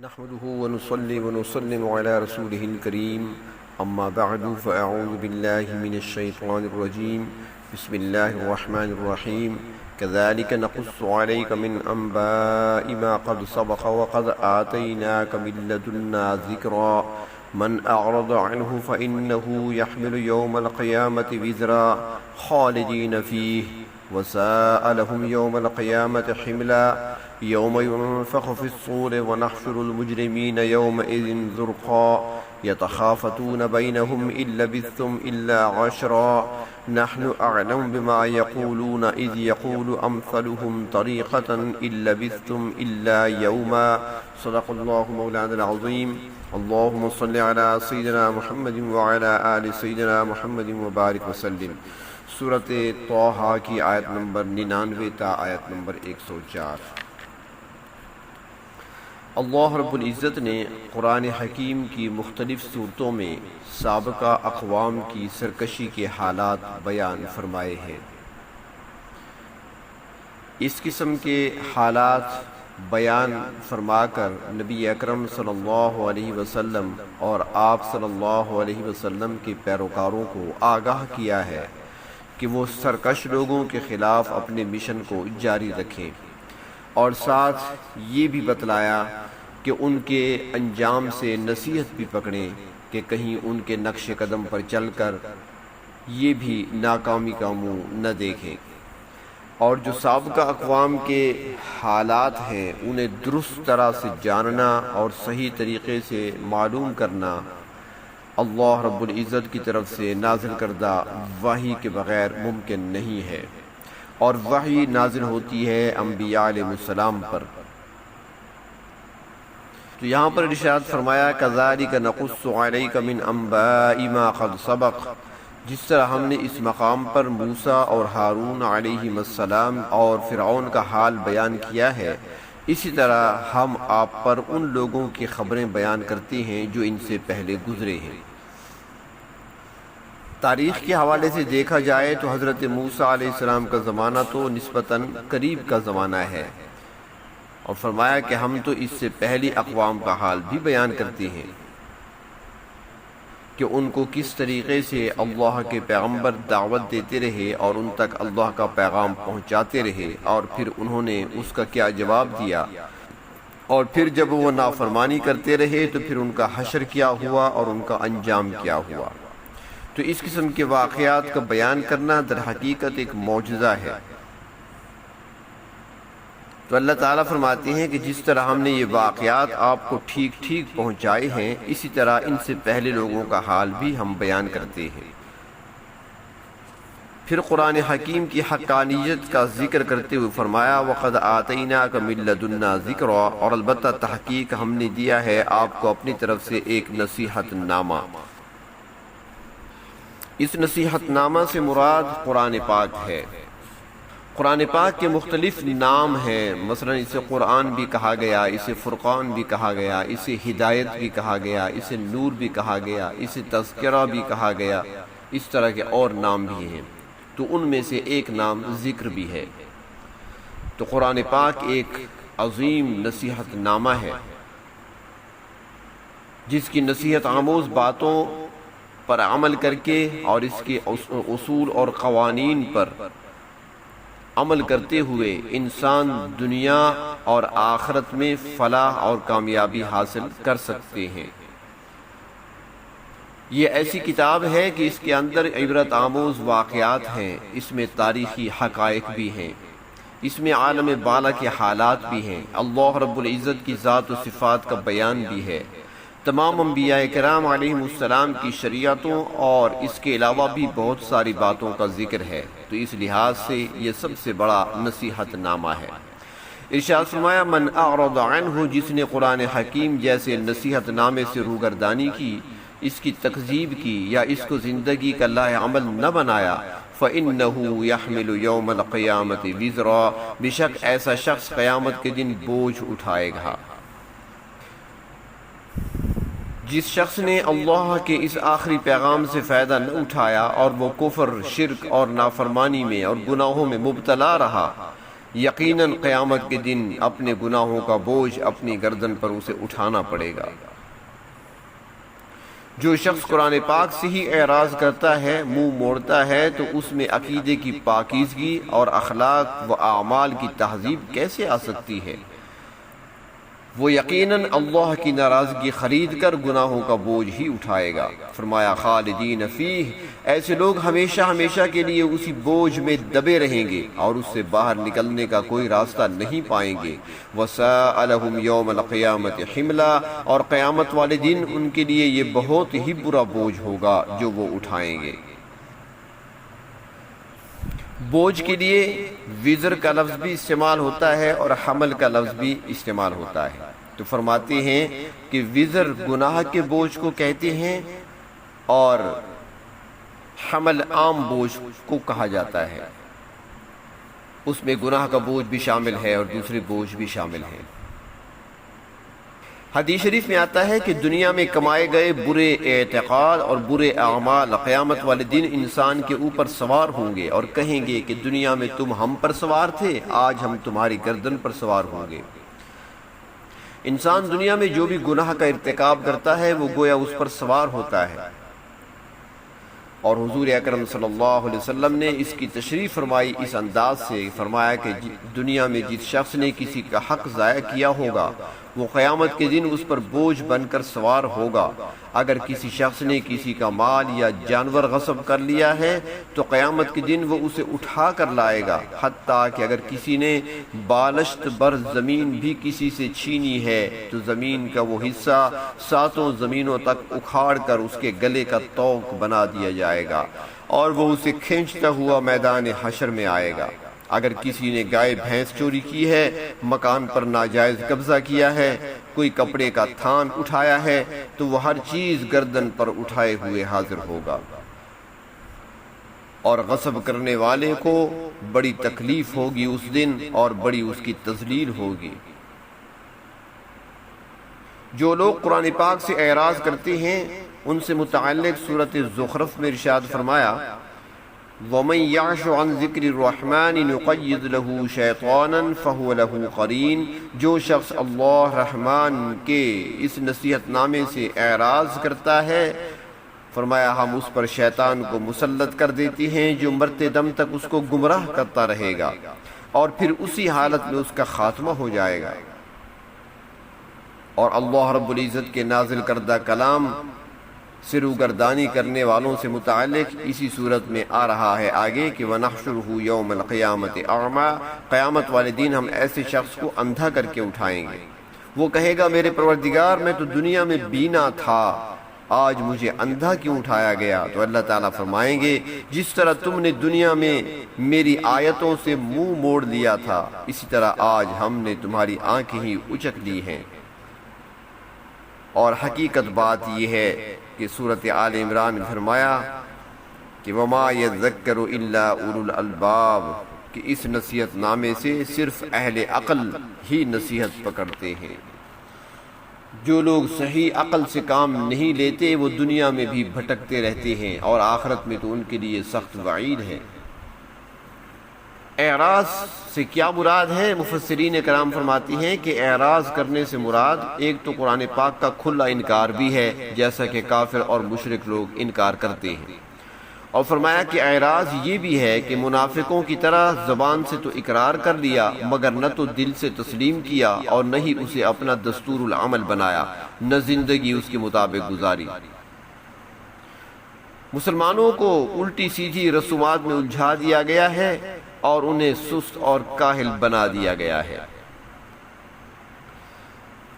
نحمده ونصلي ونسلم على رسوله الكريم أما بعد فأعوذ بالله من الشيطان الرجيم بسم الله الرحمن الرحيم كذلك نقص عليك من أنباء ما قد سبق وقد آتيناك من لدنا ذكرا من أعرض عنه فإنه يحمل يوم القيامة وزرا خالدين فيه وساء لهم يوم القيامة حملا يوم ينفخ في الصور ونحشر المجرمين يومئذ زرقا يتخافتون بينهم إن لبثتم إلا عشرا نحن أعلم بما يقولون إذ يقول أمثلهم طريقة إن لبثتم إلا يوما صدق الله مولانا العظيم اللهم صل على سيدنا محمد وعلى آل سيدنا محمد وبارك وسلم سورۃ طٰہٰ کی آیت نمبر 99 تا آیت نمبر 104۔ اللہ رب العزت نے قرآن حکیم کی مختلف صورتوں میں سابقہ اقوام کی سرکشی کے حالات بیان فرمائے ہیں۔ اس قسم کے حالات بیان فرما کر نبی اکرم صلی اللہ علیہ وسلم اور آپ صلی اللہ علیہ وسلم کے پیروکاروں کو آگاہ کیا ہے کہ وہ سرکش لوگوں کے خلاف اپنے مشن کو جاری رکھیں، اور ساتھ یہ بھی بتلایا کہ ان کے انجام سے نصیحت بھی پکڑیں کہ کہیں ان کے نقش قدم پر چل کر یہ بھی ناکامی کا منہ نہ دیکھیں، اور جو سابقہ اقوام کے حالات ہیں انہیں درست طرح سے جاننا اور صحیح طریقے سے معلوم کرنا اللہ رب العزت کی طرف سے نازل کردہ وحی کے بغیر ممکن نہیں ہے، اور وحی نازل ہوتی ہے انبیاء علیہ السلام پر۔ تو یہاں پر ارشاد فرمایا کذالک نقص علیک من انباء ما قد سبق، جس طرح ہم نے اس مقام پر موسیٰ اور ہارون علیہ السلام اور فرعون کا حال بیان کیا ہے، اسی طرح ہم آپ پر ان لوگوں کی خبریں بیان کرتے ہیں جو ان سے پہلے گزرے ہیں۔ تاریخ کے حوالے سے دیکھا جائے تو حضرت موسیٰ علیہ السلام کا زمانہ تو نسبتاً قریب کا زمانہ ہے، اور فرمایا کہ ہم تو اس سے پہلی اقوام کا حال بھی بیان کرتے ہیں کہ ان کو کس طریقے سے اللہ کے پیغمبر دعوت دیتے رہے اور ان تک اللہ کا پیغام پہنچاتے رہے، اور پھر انہوں نے اس کا کیا جواب دیا، اور پھر جب وہ نافرمانی کرتے رہے تو پھر ان کا حشر کیا ہوا اور ان کا انجام کیا ہوا۔ تو اس قسم کے واقعات کا بیان کرنا در حقیقت ایک معجزہ ہے۔ تو اللہ تعالیٰ فرماتے ہیں کہ جس طرح ہم نے یہ واقعات آپ کو ٹھیک ٹھیک پہنچائے ہیں، اسی طرح ان سے پہلے لوگوں کا حال بھی ہم بیان کرتے ہیں۔ پھر قرآن حکیم کی حقانیت کا ذکر کرتے ہوئے فرمایا وَقَدْ آتَيْنَاكَ مِن لَّدُنَّا ذِكْرًا، اور البتہ تحقیق ہم نے دیا ہے آپ کو اپنی طرف سے ایک نصیحت نامہ۔ اس نصیحت نامہ سے مراد قرآن پاک ہے۔ قرآن پاک کے مختلف نام ہیں، مثلا اسے قرآن بھی کہا گیا، اسے فرقان بھی کہا گیا، اسے ہدایت بھی کہا گیا، اسے نور بھی کہا گیا، اسے تذکرہ بھی کہا گیا، اس طرح کے اور نام بھی ہیں۔ تو ان میں سے ایک نام ذکر بھی ہے۔ تو قرآن پاک ایک عظیم نصیحت نامہ ہے جس کی نصیحت آموز باتوں پر عمل کر کے اور اس کے اصول اور قوانین پر عمل کرتے ہوئے انسان دنیا اور آخرت میں فلاح اور کامیابی حاصل کر سکتے ہیں۔ یہ ایسی کتاب ہے کہ اس کے اندر عبرت آموز واقعات ہیں، اس میں تاریخی حقائق بھی ہیں، اس میں عالم بالا کے حالات بھی ہیں، اللہ رب العزت کی ذات و صفات کا بیان بھی ہے، تمام انبیاء کرام علیہ السلام کی شریعتوں اور اس کے علاوہ بھی بہت ساری باتوں کا ذکر ہے۔ تو اس لحاظ سے یہ سب سے بڑا نصیحت نامہ ہے۔ ارشاد فرمایا من اعرض عنہ، جس نے قرآن حکیم جیسے نصیحت نامے سے روگردانی کی، اس کی تکذیب کی یا اس کو زندگی کا لائے عمل نہ بنایا، فَإِنَّهُ يَحْمِلُ يَوْمَ الْقِيَامَةِ وِزْرًا، بے شک ایسا شخص قیامت کے دن بوجھ اٹھائے گا۔ جس شخص نے اللہ کے اس آخری پیغام سے فائدہ نہ اٹھایا اور وہ کفر، شرک اور نافرمانی میں اور گناہوں میں مبتلا رہا، یقیناً قیامت کے دن اپنے گناہوں کا بوجھ اپنی گردن پر اسے اٹھانا پڑے گا۔ جو شخص قرآن پاک سے ہی اعراض کرتا ہے، منہ موڑتا ہے، تو اس میں عقیدے کی پاکیزگی اور اخلاق و اعمال کی تہذیب کیسے آ سکتی ہے؟ وہ یقیناً اللہ کی ناراضگی خرید کر گناہوں کا بوجھ ہی اٹھائے گا۔ فرمایا خالدین فیہ، ایسے لوگ ہمیشہ ہمیشہ کے لیے اسی بوجھ میں دبے رہیں گے اور اس سے باہر نکلنے کا کوئی راستہ نہیں پائیں گے۔ وَسَاءَ لَهُمْ يَوْمَ الْقِيَامَةِ حِمْلًا، اور قیامت والے دن ان کے لیے یہ بہت ہی برا بوجھ ہوگا جو وہ اٹھائیں گے۔ بوجھ کے لیے وزر کا لفظ بھی استعمال ہوتا ہے اور حمل کا لفظ بھی استعمال ہوتا ہے۔ تو فرماتے ہیں کہ وزر گناہ کے بوجھ کو کہتے ہیں اور حمل عام بوجھ کو کہا جاتا ہے، اس میں گناہ کا بوجھ بھی شامل ہے اور دوسرے بوجھ بھی شامل ہیں۔ حدیث شریف میں آتا ہے کہ دنیا میں کمائے گئے برے اعتقاد اور برے اعمال قیامت والے دن انسان کے اوپر سوار ہوں گے اور کہیں گے کہ دنیا میں تم ہم پر سوار تھے، آج ہم تمہاری گردن پر سوار ہوں گے۔ انسان دنیا میں جو بھی گناہ کا ارتکاب کرتا ہے وہ گویا اس پر سوار ہوتا ہے، اور حضور اکرم صلی اللہ علیہ وسلم نے اس کی تشریح فرمائی اس انداز سے، فرمایا کہ دنیا میں جس شخص نے کسی کا حق ضائع کیا ہوگا وہ قیامت کے دن اس پر بوجھ بن کر سوار ہوگا۔ اگر کسی شخص نے کسی کا مال یا جانور غصب کر لیا ہے تو قیامت کے دن وہ اسے اٹھا کر لائے گا، حتیٰ کہ اگر کسی نے بالشت بر زمین بھی کسی سے چھینی ہے تو زمین کا وہ حصہ 7 زمینوں تک اکھاڑ کر اس کے گلے کا طوق بنا دیا جائے گا اور وہ اسے کھینچتا ہوا میدان حشر میں آئے گا۔ اگر کسی نے گائے بھینس چوری کی ہے، مکان پر ناجائز قبضہ کیا ہے، کوئی کپڑے کا تھان اٹھایا ہے، تو وہ ہر چیز گردن پر اٹھائے ہوئے حاضر ہوگا، اور غصب کرنے والے کو بڑی تکلیف ہوگی اس دن اور بڑی اس کی تذلیل ہوگی۔ جو لوگ قرآن پاک سے اعراض کرتے ہیں ان سے متعلق سورۃ زخرف میں ارشاد فرمایا وَمَن يَعْشُ عَن ذِكْرِ الرَّحْمَنِ نُقَيِّضْ لَهُ شَيْطَانًا فَهُوَ لَهُ قَرِينٌ، جو شخص اللہ رحمان کے اس نصیحت نامے سے اعراض کرتا ہے، فرمایا ہم اس پر شیطان کو مسلط کر دیتے ہیں جو مرتے دم تک اس کو گمراہ کرتا رہے گا اور پھر اسی حالت میں اس کا خاتمہ ہو جائے گا۔ اور اللہ رب العزت کے نازل کردہ کلام سروگردانی کرنے والوں سے متعلق اسی صورت میں آ رہا ہے آگے کہ وَنَحْشُرُهُ يَوْمَ الْقِيَامَةِ أَعْمَى، قیامت والے دن ہم ایسے شخص کو اندھا کر کے اٹھائیں گے۔ وہ کہے گا میرے پروردگار میں تو دنیا میں بینا تھا، آج مجھے اندھا کیوں اٹھایا گیا؟ تو اللہ تعالیٰ فرمائیں گے جس طرح تم نے دنیا میں میری آیتوں سے منہ موڑ لیا تھا، اسی طرح آج ہم نے تمہاری آنکھیں ہی اچک لی ہیں۔ اور حقیقت بات یہ ہے کہ سورۃ آل عمران میں فرمایا کہ وَمَا يَذَّكَّرُ إِلَّا أُولُو الْأَلْبَابِ، کہ اس نصیحت نامے سے صرف اہل عقل ہی نصیحت پکڑتے ہیں۔ جو لوگ صحیح عقل سے کام نہیں لیتے وہ دنیا میں بھی بھٹکتے رہتے ہیں اور آخرت میں تو ان کے لیے سخت وعید ہے۔ اعراض سے کیا مراد ہے؟ مفسرین کرام فرماتی ہیں کہ اعراض کرنے سے مراد ایک تو قرآن پاک کا کھلا انکار بھی ہے جیسا کہ کافر اور مشرک لوگ انکار کرتے ہیں، اور فرمایا کہ اعراض یہ بھی ہے کہ منافقوں کی طرح زبان سے تو اقرار کر لیا مگر نہ تو دل سے تسلیم کیا اور نہ ہی اسے اپنا دستور العمل بنایا، نہ زندگی اس کے مطابق گزاری۔ مسلمانوں کو الٹی سیدھی رسومات میں الجھا دیا گیا ہے اور انہیں سست اور کاہل بنا دیا گیا ہے۔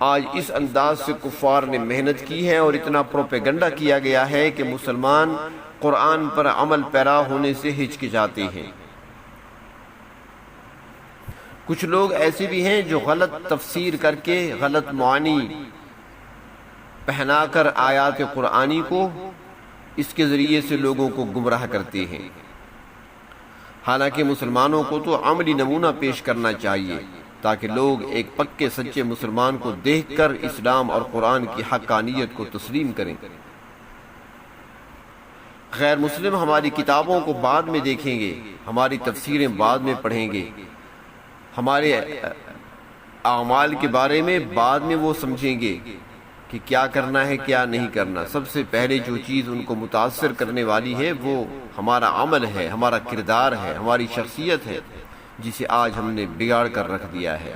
آج اس انداز سے کفار نے محنت کی ہے اور اتنا پروپیگنڈا کیا گیا ہے کہ مسلمان قرآن پر عمل پیرا ہونے سے ہچکچاتے ہیں۔ کچھ لوگ ایسے بھی ہیں جو غلط تفسیر کر کے غلط معنی پہنا کر آیات قرآنی کو اس کے ذریعے سے لوگوں کو گمراہ کرتے ہیں، حالانکہ مسلمانوں کو تو عملی نمونہ پیش کرنا چاہیے تاکہ لوگ ایک پکے سچے مسلمان کو دیکھ کر اسلام اور قرآن کی حقانیت کو تسلیم کریں۔ غیر مسلم ہماری کتابوں کو بعد میں دیکھیں گے، ہماری تفسیریں بعد میں پڑھیں گے، ہمارے اعمال کے بارے میں بعد میں وہ سمجھیں گے کہ کیا کرنا ہے کیا نہیں کرنا۔ سب سے پہلے جو چیز ان کو متاثر کرنے والی ہے وہ ہمارا عمل ہے، ہمارا کردار ہے، ہماری شخصیت ہے، جسے آج ہم نے بگاڑ کر رکھ دیا ہے۔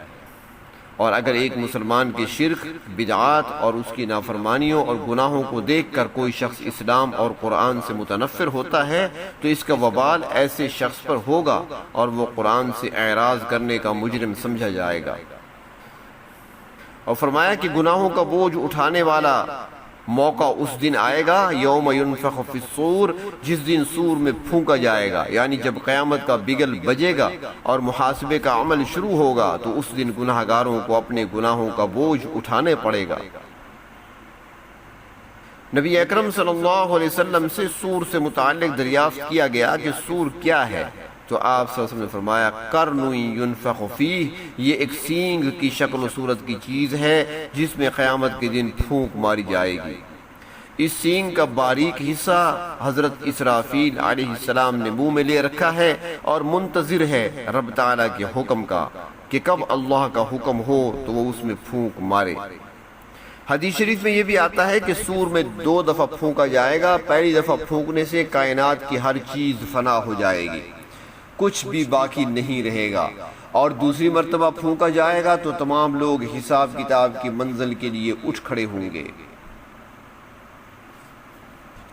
اور اگر ایک مسلمان کے شرک، بدعات اور اس کی نافرمانیوں اور گناہوں کو دیکھ کر کوئی شخص اسلام اور قرآن سے متنفر ہوتا ہے تو اس کا وبال ایسے شخص پر ہوگا اور وہ قرآن سے اعراض کرنے کا مجرم سمجھا جائے گا۔ اور فرمایا کہ گناہوں کا بوجھ اٹھانے والا موقع اس دن آئے گا، یوم ینفخ فی الصور، جس دن سور میں پھونکا جائے گا، یعنی جب قیامت کا بگل بجے گا اور محاسبے کا عمل شروع ہوگا تو اس دن گناہ گاروں کو اپنے گناہوں کا بوجھ اٹھانے پڑے گا۔ نبی اکرم صلی اللہ علیہ وسلم سے سور سے متعلق دریافت کیا گیا کہ سور کیا ہے، تو آپ صلی اللہ علیہ وسلم نے فرمایا قرن ینفخ فیہ، یہ ایک سینگ کی شکل و صورت کی چیز ہے جس میں قیامت کے دن پھونک ماری جائے گی۔ اس سینگ کا باریک حصہ حضرت اسرافیل علیہ السلام نے منہ میں لے رکھا ہے اور منتظر ہے رب تعالیٰ کے حکم کا کہ کب اللہ کا حکم ہو تو وہ اس میں پھونک مارے۔ حدیث شریف میں یہ بھی آتا ہے کہ سور میں 2 دفعہ پھونکا جائے گا۔ پہلی دفعہ پھونکنے سے کائنات کی ہر چیز فنا ہو جائے گی، کچھ بھی باقی نہیں رہے گا، اور دوسری مرتبہ پھونکا جائے گا تو تمام لوگ حساب کتاب کی منزل کے لیے اٹھ کھڑے ہوں گے۔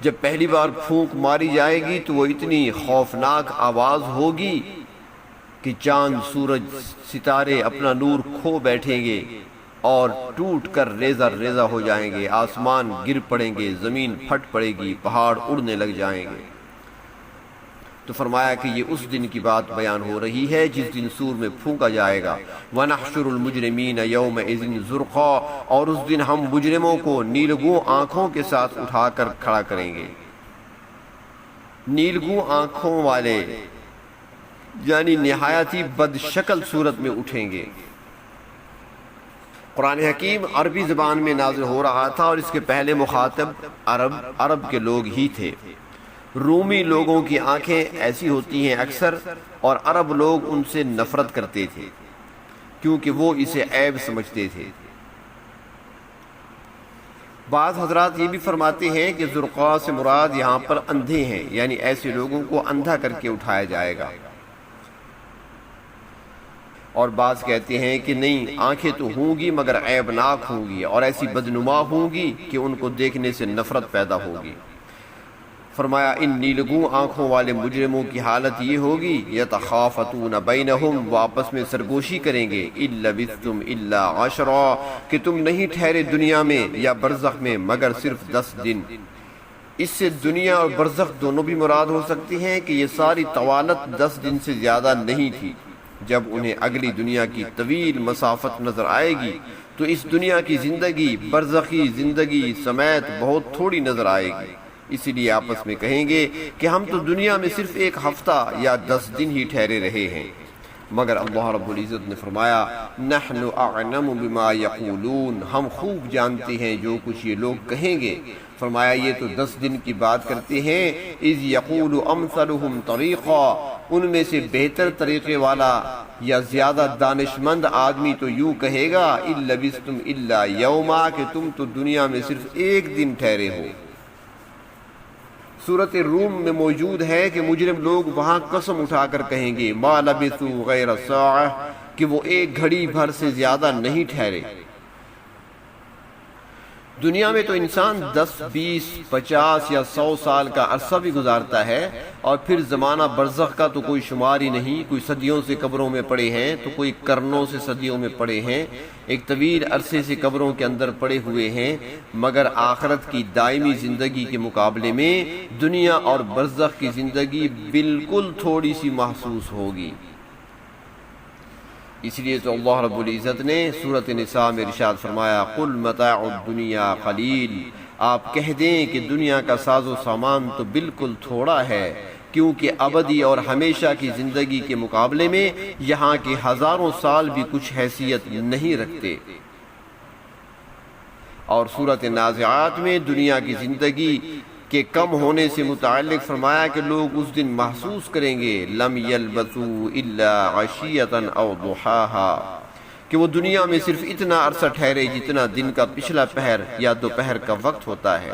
جب پہلی بار پھونک ماری جائے گی تو وہ اتنی خوفناک آواز ہوگی کہ چاند، سورج، ستارے اپنا نور کھو بیٹھیں گے اور ٹوٹ کر ریزہ ریزہ ہو جائیں گے، آسمان گر پڑیں گے، زمین پھٹ پڑے گی، پہاڑ اڑنے لگ جائیں گے۔ تو فرمایا کہ یہ اس دن کی بات بیان ہو رہی ہے جس دن سور میں پھونکا جائے گا۔ وَنَحْشُرُ الْمُجْرِمِينَ يَوْمَئِذٍ زُرْقًا، اور اس دن ہم مجرموں کو نیلگوں آنکھوں کے ساتھ اٹھا کر کھڑا کریں گے۔ نیلگوں آنکھوں والے یعنی نہایت ہی بد شکل صورت میں اٹھیں گے۔ قرآن حکیم عربی زبان میں نازل ہو رہا تھا اور اس کے پہلے مخاطب عرب کے لوگ ہی تھے۔ رومی لوگوں کی آنکھیں ایسی ہوتی ہیں اکثر، اور عرب لوگ ان سے نفرت کرتے تھے کیونکہ وہ اسے عیب سمجھتے تھے۔ بعض حضرات یہ بھی فرماتے ہیں کہ زرقاء سے مراد یہاں پر اندھے ہیں، یعنی ایسے لوگوں کو اندھا کر کے اٹھایا جائے گا۔ اور بعض کہتے ہیں کہ نہیں، آنکھیں تو ہوں گی مگر عیبناک ہوں گی اور ایسی بدنما ہوں گی کہ ان کو دیکھنے سے نفرت پیدا ہوگی۔ فرمایا ان نیلگوں آنکھوں والے مجرموں کی حالت یہ ہوگی، یتخافتون بینہم، وہ آپس میں سرگوشی کریں گے، ان لبثتم الا عشرا، کہ تم نہیں ٹھہرے دنیا میں یا برزخ میں مگر صرف 10 دن۔ اس سے دنیا اور برزخ دونوں بھی مراد ہو سکتی ہیں کہ یہ ساری طوالت 10 دن سے زیادہ نہیں تھی۔ جب انہیں اگلی دنیا کی طویل مسافت نظر آئے گی تو اس دنیا کی زندگی برزخی زندگی سمیت بہت تھوڑی نظر آئے گی، اسی لیے آپس میں کہیں گے کہ ہم تو دنیا میں صرف 1 ہفتہ یا 10 دن ہی ٹھہرے رہے ہیں۔ مگر اللہ رب العزت نے فرمایا نحن اعلم بما یقولون، ہم خوب جانتے ہیں جو کچھ یہ لوگ کہیں گے۔ فرمایا یہ تو 10 دن کی بات کرتے ہیں، اذ یقول امثلهم طریقا، ان میں سے بہتر طریقے والا یا زیادہ دانش مند آدمی تو یوں کہے گا ان لبثتم الا یوما، کہ تم تو دنیا میں صرف 1 دن ٹھہرے ہو۔ سورۃ الروم میں موجود ہے کہ مجرم لوگ وہاں قسم اٹھا کر کہیں گے ما لبثوا غیر ساعہ، کہ وہ 1 گھڑی بھر سے زیادہ نہیں ٹھہرے۔ دنیا میں تو انسان 10، 20، 50 یا 100 سال کا عرصہ بھی گزارتا ہے، اور پھر زمانہ برزخ کا تو کوئی شمار ہی نہیں، کوئی صدیوں سے قبروں میں پڑے ہیں تو کوئی قرنوں سے صدیوں میں پڑے ہیں، ایک طویل عرصے سے قبروں کے اندر پڑے ہوئے ہیں۔ مگر آخرت کی دائمی زندگی کے مقابلے میں دنیا اور برزخ کی زندگی بالکل تھوڑی سی محسوس ہوگی۔ اس لیے تو اللہ رب العزت نے سورۃ نساء میں ارشاد فرمایا قل متاع الدنیا قلیل، آپ کہہ دیں کہ دنیا کا ساز و سامان تو بالکل تھوڑا ہے، کیونکہ ابدی اور ہمیشہ کی زندگی کے مقابلے میں یہاں کے ہزاروں سال بھی کچھ حیثیت نہیں رکھتے۔ اور سورۃ نازعات میں دنیا کی زندگی کے کم ہونے سے متعلق فرمایا کہ لوگ اس دن محسوس کریں گے لم یلبثوا الا عشیۃ او ضحاہا، کہ وہ دنیا میں صرف اتنا عرصہ ٹھہرے جتنا دن کا پچھلا پہر یا دوپہر کا وقت ہوتا ہے۔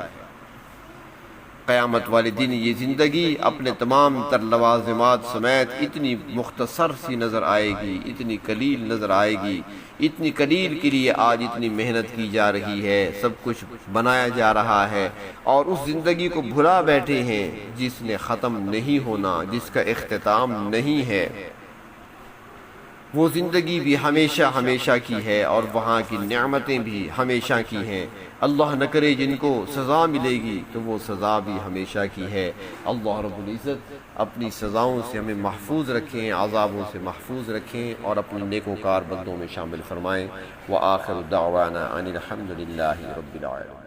قیامت والے دن یہ زندگی اپنے تمام تر لوازمات سمیت اتنی مختصر سی نظر آئے گی، اتنی قلیل نظر آئے گی، اتنی قلیل کے لیے آج اتنی محنت کی جا رہی ہے، سب کچھ بنایا جا رہا ہے، اور اس زندگی کو بھلا بیٹھے ہیں جس نے ختم نہیں ہونا، جس کا اختتام نہیں ہے۔ وہ زندگی بھی ہمیشہ ہمیشہ کی ہے اور وہاں کی نعمتیں بھی ہمیشہ کی ہیں۔ اللہ نہ کرے جن کو سزا ملے گی تو وہ سزا بھی ہمیشہ کی ہے۔ اللہ رب العزت اپنی سزاؤں سے ہمیں محفوظ رکھیں، عذابوں سے محفوظ رکھیں، اور اپنے نیکوکار بندوں میں شامل فرمائیں۔ وآخر دعوانا ان الحمد للہ رب العالمین۔